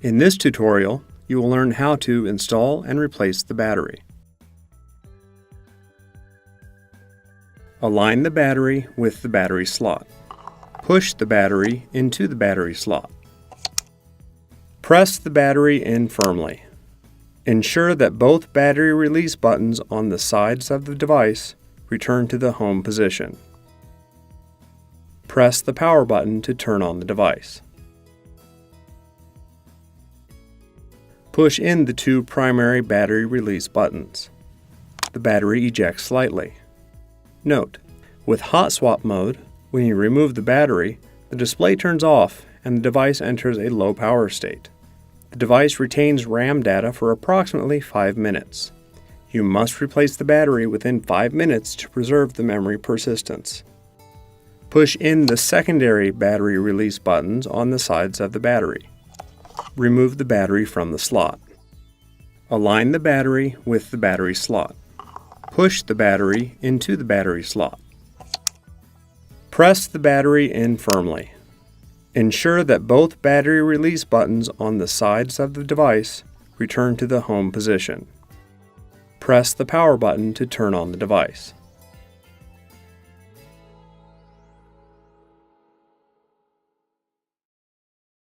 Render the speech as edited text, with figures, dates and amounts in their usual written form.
In this tutorial, you will learn how to install and replace the battery. Align the battery with the battery slot. Push the battery into the battery slot. Press the battery in firmly. Ensure that both battery release buttons on the sides of the device return to the home position. Press the power button to turn on the device. Push in the two primary battery release buttons. The battery ejects slightly. Note: with hot swap mode, when you remove the battery, the display turns off and the device enters a low power state. The device retains RAM data for approximately 5 minutes. You must replace the battery within 5 minutes to preserve the memory persistence. Push in the secondary battery release buttons on the sides of the battery. Remove the battery from the slot. Align the battery with the battery slot. Push the battery into the battery slot. Press the battery in firmly. Ensure that both battery release buttons on the sides of the device return to the home position. Press the power button to turn on the device.